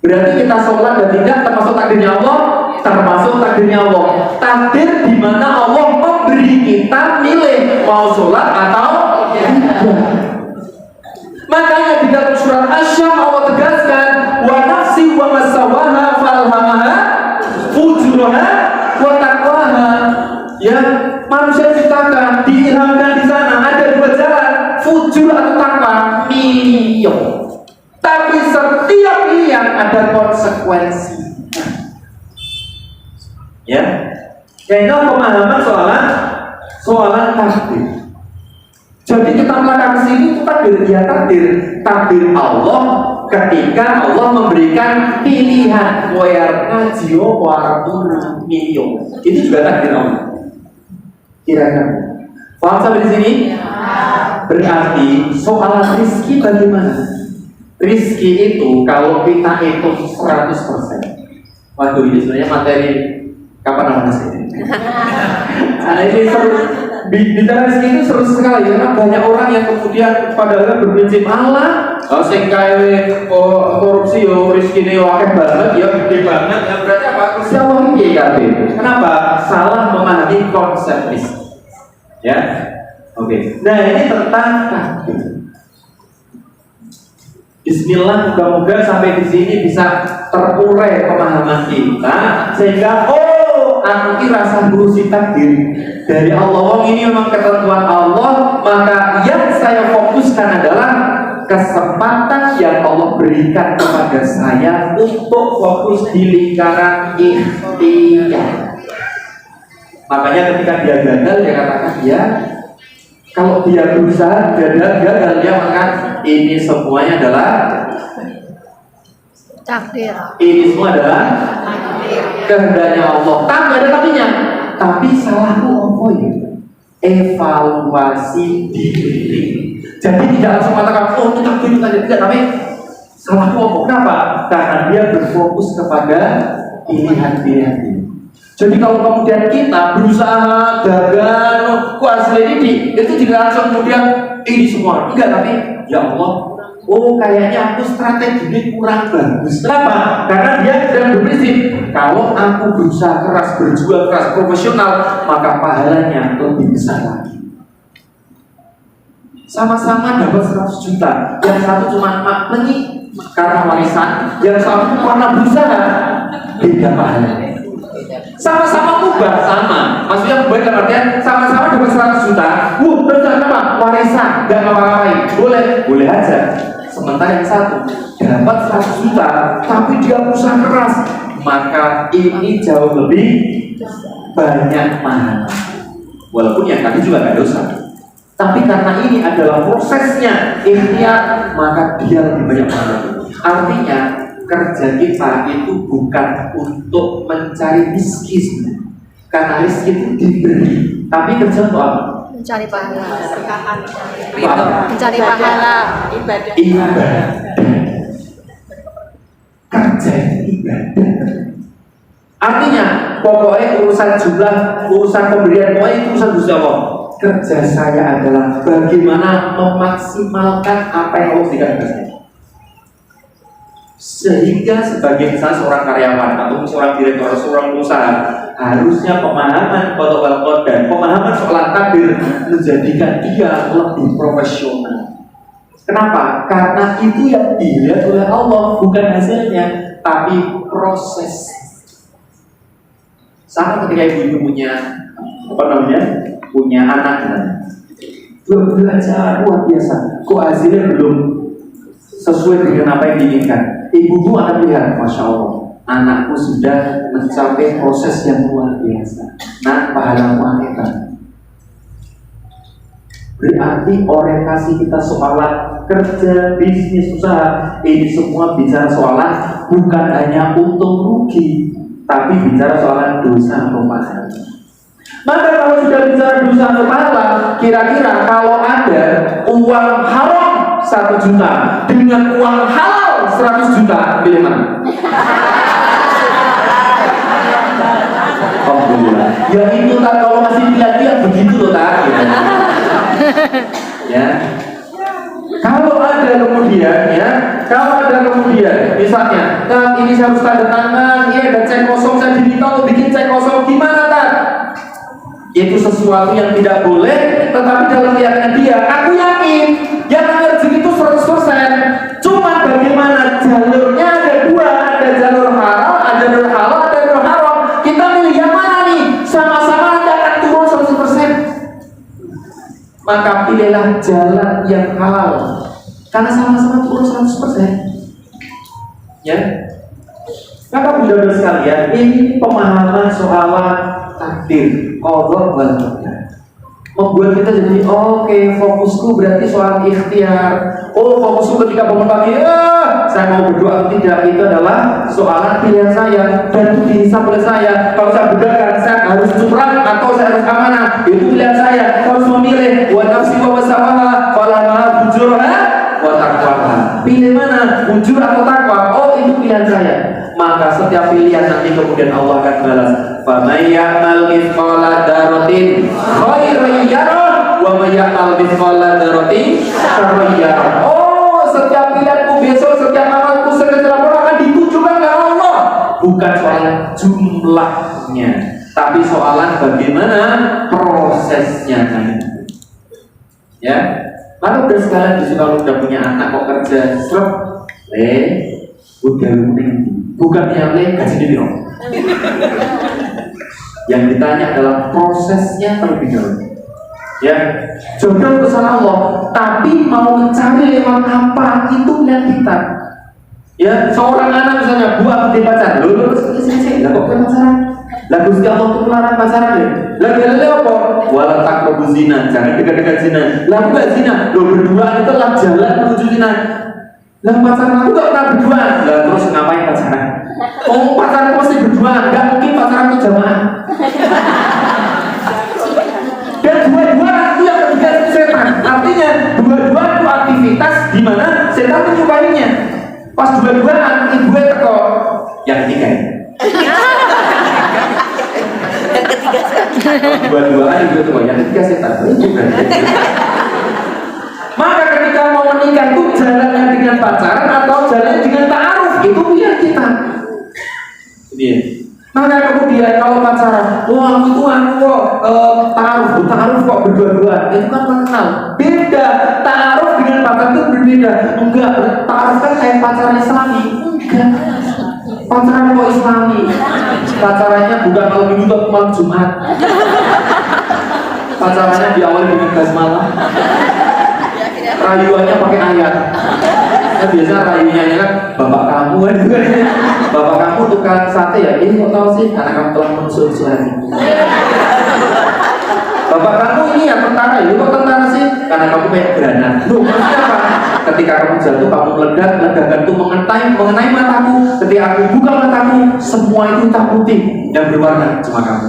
Berarti kita sholat dan tidak termasuk takdirnya Allah, termasuk takdirnya Allah. Takdir di mana Allah memberi kita milih mau sholat atau tidak. Makanya di dalam surat Asy-Syams Allah tegaskan wa nafsi wa masawaha falhamaha fujuraha wa taqwaha. Ya, manusia diciptakan, diilhamkan di sana ada dua jalan, fujur atau takwa, milih. Tapi setiap pilihan ada konsekuensi. Ya, yaitu pemahaman soalan takdir. Jadi kita melakukan sini itu takdir Allah ketika Allah memberikan pilihan wayarnajio warna milio. Itu juga takdir Allah. Kira-kira paham sampai di sini? Berarti soal rizki bagaimana? Rizki itu kalau kita hitung 100%. Waduh, ini sebenarnya materi kapan namanya sih? Nah, ini seru. Bicara rezeki itu seru sekali karena banyak orang yang kemudian padahal berprinsip Allah, sing kae korupsi yo rezekine akeh banget ya gede banget. Yang berarti apa? Gusti Allah iki kabeh. Kenapa? Salah memahami konsep rezeki. Ya. Oke. Nah, ini tentang takdir. Bismillah, moga-moga sampai di sini bisa terurai pemahaman kita sehingga aku kira rasa ngurusi takdir dari Allah. Ini memang ketentuan Allah, maka yang saya fokuskan adalah kesempatan yang Allah berikan kepada saya untuk fokus di lingkaran ikhtiar. Makanya ketika dia gagal, dia katakan ya, kalau dia berusaha gagal dia maka ini semuanya adalah takdir. Ini semua adalah kehendaknya Allah. Tak ada tapinya. Tapi salahku apa ya? Evaluasi diri. Jadi tidak langsung mengatakan ini takdir saja, tidak. Tapi salahku apa? Kenapa? Karena dia berfokus kepada pilihan-pilihan ini. Jadi kalau kemudian kita berusaha gagal, kuasa ini itu tidak langsung kemudian ini semua. Enggak, tapi ya Allah, kayaknya aku strateginya kurang bagus. Kenapa? Karena dia sedang berprinsip kalau aku berusaha keras, berjuang keras, profesional, maka pahalanya lebih besar lagi. Sama-sama dapat 100 juta. Yang satu cuma menik karena warisan, yang satu karena berusaha, beda pahalanya. Sama-sama mubah, sama. Maksudnya mubah dalam artian sama-sama dapat 100 juta. Berusaha apa? Warisan, gak ngapa-ngapain. Boleh aja. Sementara yang satu dapat 100 juta, tapi dia berusaha keras, maka ini jauh lebih banyak pahala. Walaupun yang tadi juga gak dosa. Tapi karena ini adalah prosesnya ikhtiar, maka dia lebih banyak pahala. Artinya kerja kita itu bukan untuk mencari rezeki, karena rezeki itu diberi. Tapi kerja untuk apa? Mencari pahala. Mencari pahala. Ibadah. Kerja ibadah. Artinya pokoknya urusan jumlah, urusan pemberian, pokoknya itu urusan Gusti Allah. Kerja saya adalah bagaimana memaksimalkan apa yang Allah berikan kepada saya. Sehingga sebagai misalnya seorang karyawan atau seorang direktur, seorang pengusaha, harusnya pemahaman protokol dan pemahaman soal takdir menjadikan dia lebih profesional. Kenapa? Karena itu yang dilihat oleh Allah, bukan hasilnya, tapi proses. Sama ketika ibu-ibu punya anak, belajar luar biasa, kok hasilnya belum sesuai dengan apa yang diinginkan. Ibu akan lihat, Masya Allah, anakku sudah mencapai proses yang luar biasa. Nah, pahala wanita. Berarti orientasi kita soalan kerja, bisnis, usaha, ini semua bicara soalan bukan hanya untung rugi, tapi bicara soalan dosa atau pahala. Maka kalau sudah bicara dosa atau pahala, kira-kira kalau ada uang haram 1 juta dengan uang halal 100 juta, pilih mana? Alhamdulillah. Ya itu tak, kalau masih pilihan begitu loh tak. Ya. Kalau ada kemudian, misalnya, kan ini saya harus tanda tangan, ini ada cek kosong, saya diminta untuk bikin cek kosong, gimana tak? Itu sesuatu yang tidak boleh, tetapi dalam keyakinan dia, aku yakin yang rezeki itu 100%. Cuma bagaimana jalurnya ada dua, ada jalur halal, ada jalur halal, ada jalur haram. Kita milih yang mana nih? Sama-sama nanti akan turun 100%. Maka pilihlah jalan yang halal, karena sama-sama turun 100%. Ya. Maka Bunda sekalian, ini pemahaman soal takdir, qadar wal qadar. Membuat kita jadi oke, fokusku berarti soal ikhtiar. Oh, fokusku ketika bangun pagi, saya mau berdoa atau tidak, itu adalah soalan pilihan saya dan itu dihisab oleh saya. Kalau saya bedakan, saya harus curang atau saya harus amanah, itu pilihan saya. Harus memilih wa nafsi wa wasawaha falaha bujurha wa taqwaha. Pilih mana, bujur atau takwa? Oh, itu pilihan saya. Maka setiap pilihan nanti kemudian Allah akan balas. Faman ya'mal mithqala dzarratin khairan yarah wa man ya'mal mithqala dzarratin syarran yarah. Oh, setiap pilihanku besok, setiap amalku sekecil apapun akan ditunjukkan oleh Allah. Bukan soal jumlahnya, tapi soalan bagaimana prosesnya. Ya, lalu udah sekalian kalau udah punya anak kok kerja serap, udah bukan yang gaji di biro. Yang ditanya adalah prosesnya terlebih dahulu. Ya, jodoh urusan Allah, tapi mau mencari lewat apa itu pilihan kita. Ya, seorang anak misalnya buat di pacar, lulus sih, lah kok pacaran? Lah Gusti Allah tuh melarang pacaran deh. Lah dia apa? Wala taqrabu zina, jangan dekat-dekat zina. Lah enggak zina, lo berdua itu lah jalan menuju zina. Lah pacaran aku gak pernah berdua. Lah terus ngapain pacaran? Oh, pacaran pasti berdua, enggak mungkin pacaran itu jamaah. Dan dua-dua itu yang ketiga itu setan. Artinya dua-dua itu aktivitas di mana setan menyukainya. Pas dua-duaan ibu teko yang ketiga. Yang ketiga Dua-duaan ibu teko yang ketiga setan. Maka ketika mau menikah itu jalannya dengan pacaran atau jalannya dengan ta'aruf, itu pilihan kita. Ini. Maka kemudian kalau pacaran, wah itu ta'aruf kok berdua-duaan, itu kan mengenal. Beda, ta'aruf dengan pacaran itu berbeda. Enggak, ta'aruf kan kayak pacaran Islami. Enggak. Pacaran kok Islami. Pacarannya bukan malam minggu atau malam Jumat. Pacarannya diawali dengan basmalah. Rayuannya pakai ayat. Kan biasa rayunya kan bapak kamu kan juga. Bapak kamu tukang sate ya. Ini kok tahu sih karena kamu telah menusuk hati. bapak kamu ini ya tentara, ya kok tentara sih? Karena kamu kayak granat. Loh, maksudnya apa? Ketika kamu jatuh, kamu meledak, ledakan itu mengenai matamu. Ketika aku buka matamu, semua itu hitam putih yang berwarna cuma kamu.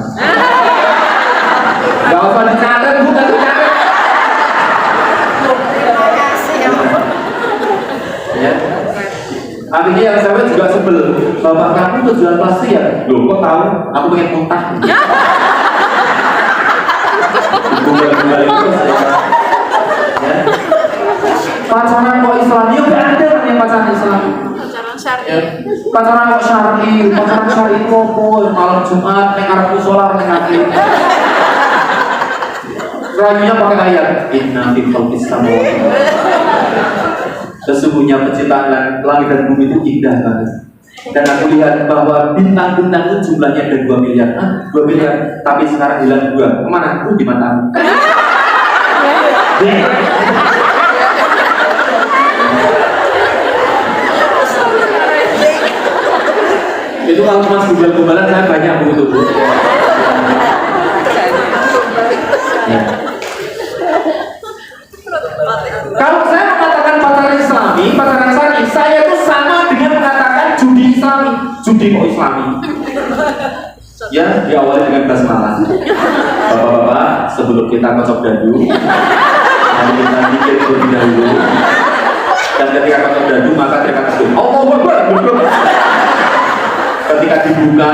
Gak usah dicatat, bukan dicatat. Ya. Akhirnya yang saya juga sebel. Bapak kamu tuh jual plastik ya? Loh, kok tahu? Aku pengen muntah. Bunga-bunga itu ya. Pacaran kok Islam? Ya udah ada yang pacaran Islam. Pacaran syar'i. Ya. Pacaran kok syar'i? Pacaran syar'i itu apa? Malam Jumat, neng arep musola, neng hati. Rayunya pakai ayat Inna fi khalqis samawati. Sesungguhnya penciptaan langit dan bumi itu indah banget. Dan aku lihat bahwa bintang-bintang itu jumlahnya ada 2 miliar. 2 miliar, tapi sekarang hilang 2. Kemana? Di matamu. Itu kalau cuma gumbal-gumbalan saya banyak begitu. Ya. Kalau saya mengatakan pacaran Islami, pacaran syar'i, saya itu sama dengan mengatakan judi Islami. Judi kok Islami? Ya, diawali dengan basmalah. Bapak-bapak, sebelum kita kocok dadu, mari kita mikir terlebih dahulu. Dan ketika kocok dadu, maka terikat tasbih. Allahu Akbar. Ketika dibuka,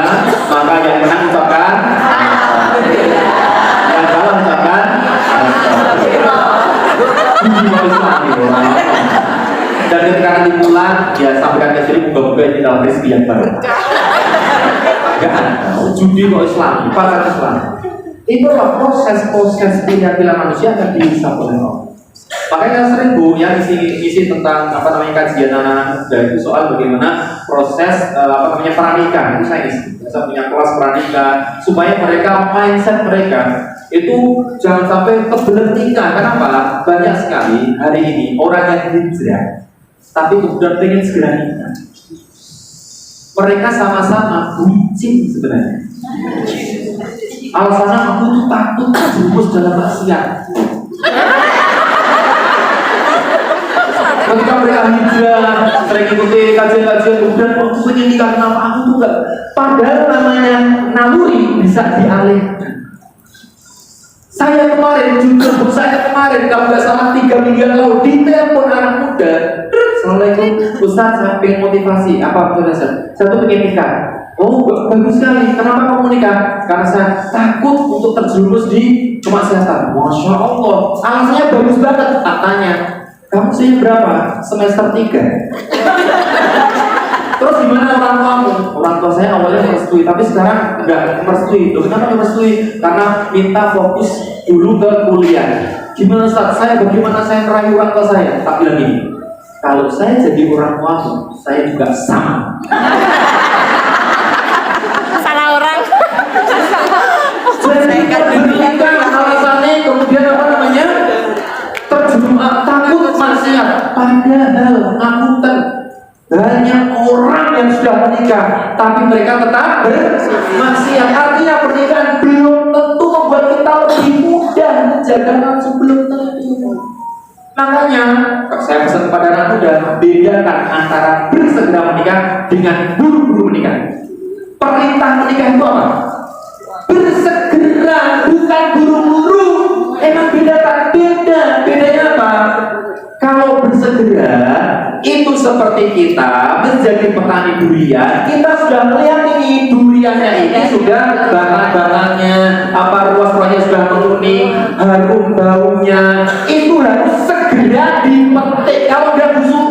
maka yang menang ucapkan, yang kalah ucapkan. Dan ketika nanti pulang, ya sampaikan ke sini buka-buka ini dalam rezeki yang baru. Enggak ada judi kok Islam, pacaran Islam. Itulah proses pindah-pindah manusia akan dihisab oleh Allah. Makanya sering bu, yang isi tentang kajian anak muda itu soal bagaimana proses pernikah. Itu saya isi. Saya punya kelas pernikah supaya mereka mindset mereka itu jangan sampai kebelet nikah. Kenapa? Banyak sekali hari ini orang yang hijrah tapi kemudian pengen segera nikah. Mereka sama-sama bucin sebenarnya. Alasannya aku tuh takut terjerumus dalam maksiat. Ketika mereka hijrah, sering ikuti kajian-kajian, kemudian aku pengen nikah, kenapa aku tuh enggak? Padahal namanya naluri bisa dialihkan. Saya kemarin, kalau nggak salah 3 minggu lalu, ditelepon anak muda. Assalamualaikum, Ustaz, saya pengen motivasi. Apa betul Ustaz? Saya tuh pengen nikah. Oh, bagus sekali. Kenapa kamu nikah? Karena saya takut untuk terjerumus di kemaksiatan. Masya Allah. Alasannya bagus banget. Tak tanya, kamu usianya berapa? Semester 3. Terus gimana orang tuamu? Orang tua saya awalnya merestui, tapi sekarang enggak merestui. Loh, kenapa merestui? Karena minta fokus dulu ke kuliah. Gimana Ustaz? Bagaimana saya merayu orang tua saya? Tak bilang gini, kalau saya jadi orang tuamu, saya juga sama. Salah orang. Jadi kan alasannya kemudian apa namanya? Terjerumus takut maksiat. Padahal ngapunten. Banyak orang yang sudah menikah, tapi mereka tetap bermaksiat. Artinya pernikahan belum tentu membuat kita lebih mudah menjaga nafsu, belum tentu. Makanya saya pesan kepada anak muda, bedakan antara bersegera menikah dengan buru-buru menikah. Perintah menikah itu apa? Bersegera, bukan buru-buru. Emang beda. Bedanya apa? Kalau bersegera itu seperti kita menjadi petani durian, kita sudah melihat ini duriannya ini sudah batang-batangnya, ruas-ruasnya sudah menguning, harum baunya, itu harus segera dipetik kalau udah busuk.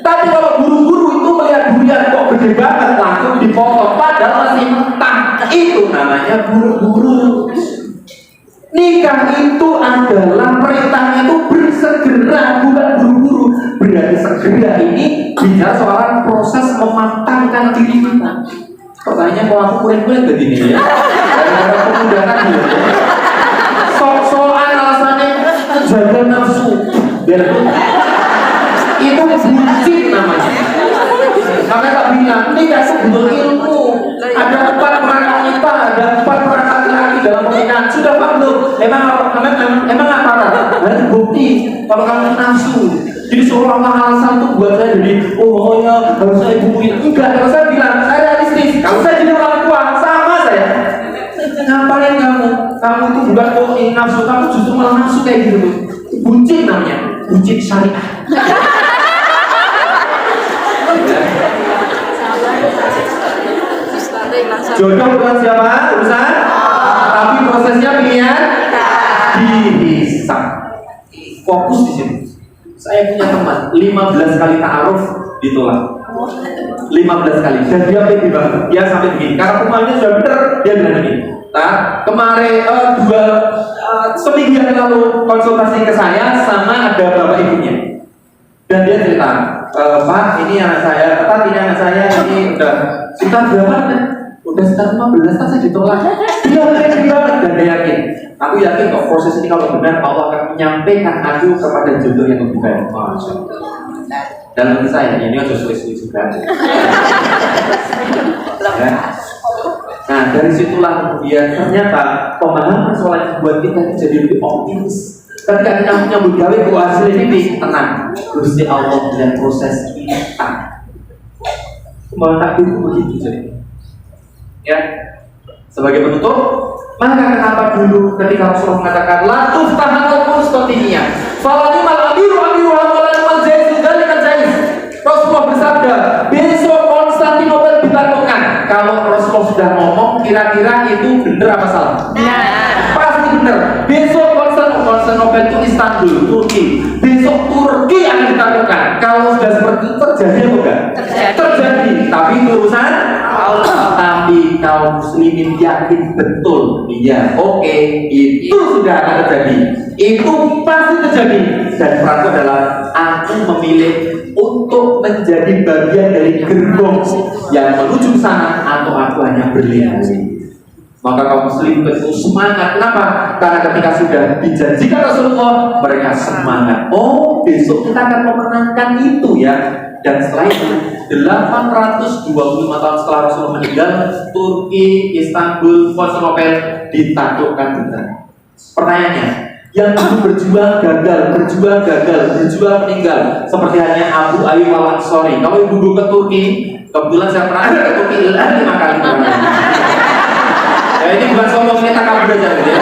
Tapi kalau buru-buru itu melihat durian kok gede banget langsung dipotong padahal masih mentah, itu namanya buru-buru. Nikah itu adalah perintahnya itu bersegera, bukan buru-buru. Berarti segera ini bicara soal proses mematangkan diri kita. Pertanyaannya kalau aku kulit-kulit begini ya, ada pemudahan ya. Soal alasannya jaga nafsu, biar itu buncit namanya. Makanya tak bilang nikah sebetulnya ilmu. Ada 4 peran wanita, ada 4 peran laki-laki dalam pernikahan. Sudah paham belum? emang nggak parah? Ada bukti kalau kamu nafsu. Jadi seolah-olah alasan itu buat saya jadi, oh pokoknya harus saya bukuin. Enggak, kalau saya bilang saya realistis. Kalau saya jadi orang tua sama saya. Ngapain kamu itu bukan bukti nafsu, kamu justru malah nafsu kayak gitu tuh. Buncit namanya, buncit syariah. Jodoh bukan siapa? Urusan? Tapi prosesnya pilihan dihisab. Fokus di sini. Saya punya teman 15 kali ta'aruf ditolak. 15 kali. Dan dia pede banget. Dia sampai begini. Karena pemainnya sudah bener, dia bilang begini. Nah, kemarin seminggu yang lalu konsultasi ke saya sama ada bapak ibunya. Dan dia cerita, Pak, ini anak saya, Pak, ini anak saya, ini udah sekitar berapa kan? Udah sekitar 15 kan saya ditolak. Dia yakin banget dan dia yakin. Aku yakin kok proses ini kalau benar Allah akan menyampaikan aku kepada jodoh yang lebih baik. Dan menurut saya ini harus sulit-sulit juga. Ya. Nah dari situlah kemudian ternyata pemahaman sholat buat kita jadi lebih optimis. Ketika kita menyambut gawe ke hasil ini tenang. Gusti Allah dan proses kita. Mau takdir itu begitu jadi. Ya, sebagai penutup, maka kenapa dulu ketika Rasulullah mengatakan la tuftahanul Konstantinia, falanimal amiru walanimal jaiz dzalikan jaiz. Rasulullah bersabda, besok Konstantinopel ditaklukkan. Kalau Rasulullah sudah ngomong, kira-kira itu benar apa salah? Pasti benar. Besok Konstantinopel itu Istanbul, Turki. Besok Turki akan ditaklukkan. Kalau sudah seperti itu terjadi atau enggak? Terjadi. Tapi itu urusan Allah. Tapi kaum muslimin yakin betul, iya, oke, itu sudah akan terjadi. Itu pasti terjadi. Dan peranku adalah aku memilih untuk menjadi bagian dari gerbong yang menuju ke sana atau aku hanya berlindung. Maka kaum muslim itu semangat. Kenapa? Karena ketika sudah dijanjikan Rasulullah, mereka semangat. Oh, besok kita akan memenangkan itu ya. Dan setelah itu 825 tahun setelah Rasulullah meninggal, Turki, Istanbul, Konstantinopel ditaklukkan benar. Pertanyaannya, yang dulu berjuang gagal, meninggal. Seperti hanya Abu Ayyub al-Ansari. Kalau ibu ke Turki, kebetulan saya pernah ke Turki 5 kali. Ya ini bukan sombong, ini takabur aja gitu ya.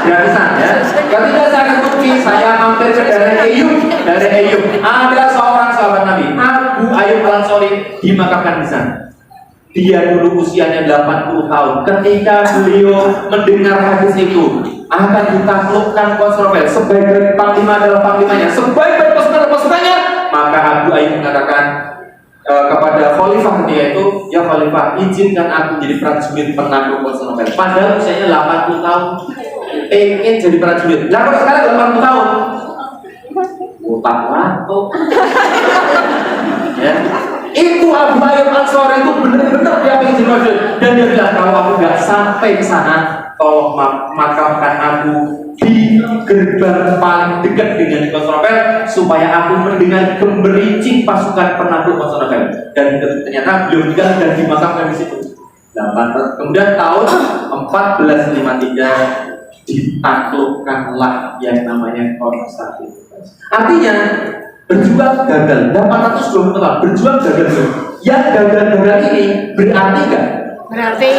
Gratisan ya. Ketika saya ke Turki, saya mampir ke daerah Eyüp. Ada seorang sahabat Nabi, Abu Ayyub al-Ansari, dimakamkan di sana. Dia dulu usianya 80 tahun. Ketika beliau mendengar hadis itu, akan ditaklukkan Konstantinopel, sebaik-baik panglima adalah panglimanya, sebaik-baik pasukannya, maka Abu Ayyub mengatakan kepada khalifah dia itu, ya khalifah, izinkan aku jadi prajurit penakluk Konstantinopel. Padahal usianya 80 tahun, ingin jadi prajurit. Nah kalau sekarang 80 tahun, utang waktu. Ya, itu Abu Ayyub al-Ansari itu benar-benar dia ingin jadi prajurit. Dan dia bilang, kalau aku nggak sampai ke sana, tolong makamkan aku di gerbang paling dekat dengan Konstantinopel supaya aku mendengar gemericik pasukan penakluk Konstantinopel. Dan ternyata beliau juga sudah dimakamkan di situ. Kemudian tahun 1453 ditaklukkanlah yang namanya Konstantinopel. Artinya berjuang gagal 820 tahun, berjuang gagal. Yang gagal ini berarti enggak? Berarti.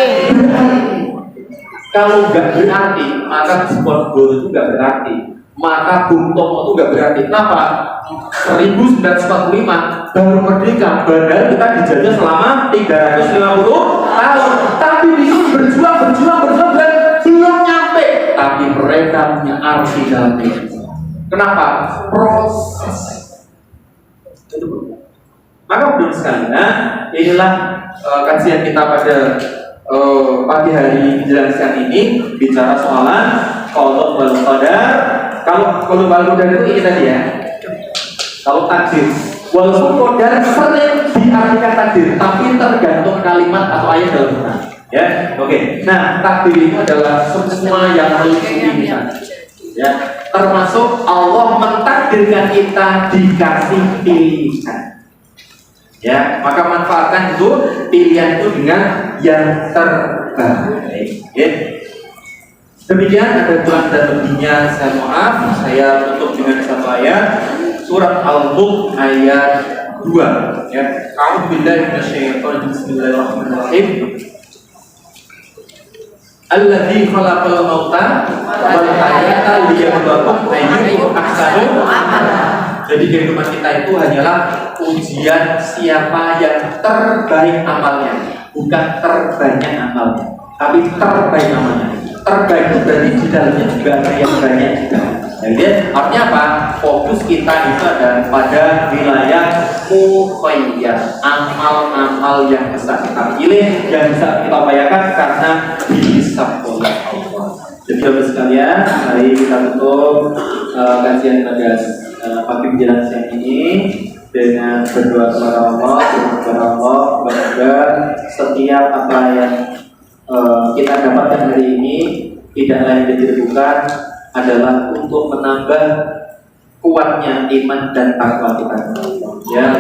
Kalau nggak berarti, maka Diponegoro itu nggak berarti, maka Bung Tomo itu nggak berarti. Kenapa? 1945 baru merdeka, padahal kita dijajah selama 350 tahun. Tapi di sini berjuang dan belum nyampe. Tapi mereka punya arti dalam hidup. Kenapa? Proses. Itu. Maka belum sekali. Nah, inilah kajian kita pada pagi hari menjelang siang ini bicara soalan qada wal qadar. Kalau wal qadar itu ini tadi ya. Kalau takdir, walaupun qadar sering diartikan takdir, tapi tergantung kalimat atau ayat dalam Quran. Ya, oke. Nah, takdir itu adalah semua yang harus diinginkan. Ya, termasuk Allah mentakdirkan kita dikasih pilihan. Ya, maka manfaatkan itu pilihan itu dengan yang terbaik. Ya. Demikian ada kurang dan lebihnya, saya maaf. Saya tutup dengan satu ayat, surat Al-Mulk ayat 2. Ya, A'udzubillahi minasyaitonir bismillahirrahmanirrahim. Alladzi khalaqal mauta wal hayata liyabluwakum ayyukum ahsanu amala. Jadi kehidupan kita itu hanyalah ujian siapa yang terbaik amalnya, bukan terbanyak amalnya, tapi terbaik amalnya. Terbaik itu berarti di dalamnya juga ada yang banyak juga. Jadi artinya apa? Fokus kita itu ada pada wilayah mukhayyar, amal-amal yang bisa kita pilih, yang bisa kita upayakan karena dihisab oleh Allah. Jadi bapak sekalian, mari kita tutup kajian pada pagi menjelang siang ini dengan berdoa kepada Allah, semoga setiap apa yang kita dapatkan hari ini tidak lain dan bukan adalah untuk menambah kuatnya iman dan takwa kita. Ya,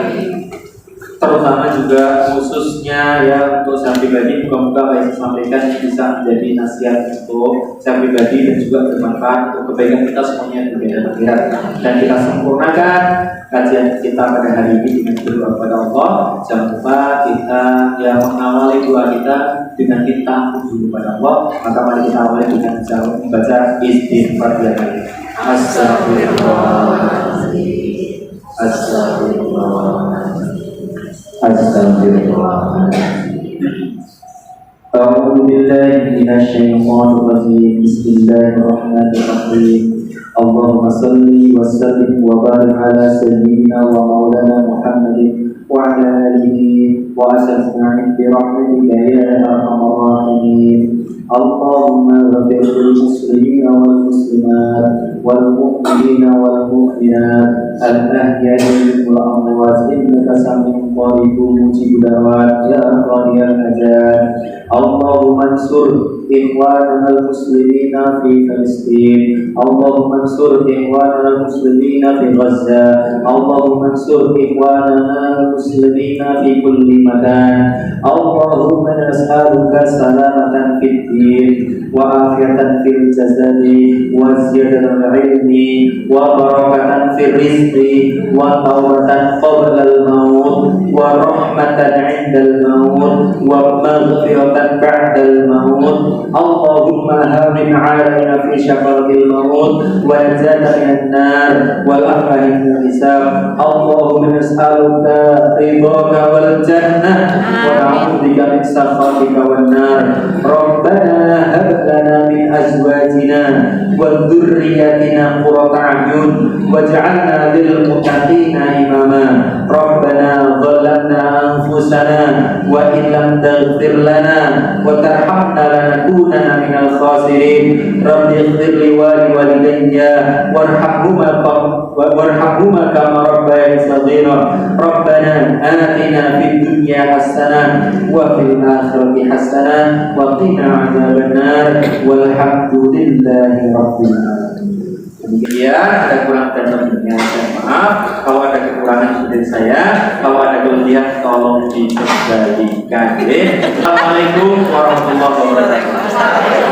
terutama juga khususnya ya untuk saya pribadi, moga-moga apa yang saya sampaikan bisa menjadi nasihat untuk saya pribadi dan juga bermanfaat untuk kebaikan kita semuanya di dunia dan akhirat. Dan kita sempurnakan kajian kita pada hari ini dengan berdoa kepada Allah. Jangan lupa kita yang mengawali doa kita dengan kita dulu pada Allah. Maka mari kita awali dengan membaca istighfar yang hari. Astagfirullahaladzim. A'udzu billahi minasyaitonir rajim. Bismillahirrahmanirrahim. Allahumma shalli wa sallim wa barik ala sayyidina wa maulana Muhammadin wa ala alihi wa ashabihi bi rahmatika ya arhamar rahimin. Allahumma ighfir lil muslimina wal muslimat wal mu'minina wal mu'minat al-ahya'i minhum wal amwat innaka sami'un qaribun mujibud da'wat ya qadiyal hajat. Allahumma ansur ikhwanana al-muslimina fi Palestin. Allahumma ansur ikhwanana al-muslimina fi Gaza. Allahumma ansur ikhwanana al-muslimina fi kulli makan. Allahumma nas'aluka salamatan fid din wa afiatan fil jasadi wa ziyadatan ilmi wa barakatan fil rizqi wa tawbatan qabla al-maut wa rahmatan 'inda al-maut wa maghfiratan ba'da al-maut. Allahumma hamin 'alaina fi syafaqil maut wa najatan minan nar wal afwa min hisab. Allahumma nas'aluka ridhaka wal jannah wa na'udzubika min sakhatika wan nar. Rabbana hab lana min azwajina wa dhurriyyatina qurrata a'yun waj'alna lil muttaqina imama. Rabbana zalamna anfusana wa in lam taghfir lana wa tarhamna lanakunanna minal khasirin. Rabbi ighfir li wa liwalidayya warhamhuma kama rabbayani shaghira. Rabbana atina fid dunya hasanah wa fil akhirati hasanah wa qina adzabannar walhamdulillahi rabbil alamin. Demikian, ada kurang dan lebihnya saya maaf. Kalau ada kekurangan dari saya, kalau ada kelebihan tolong dikembalikan. Assalamualaikum warahmatullahi wabarakatuh.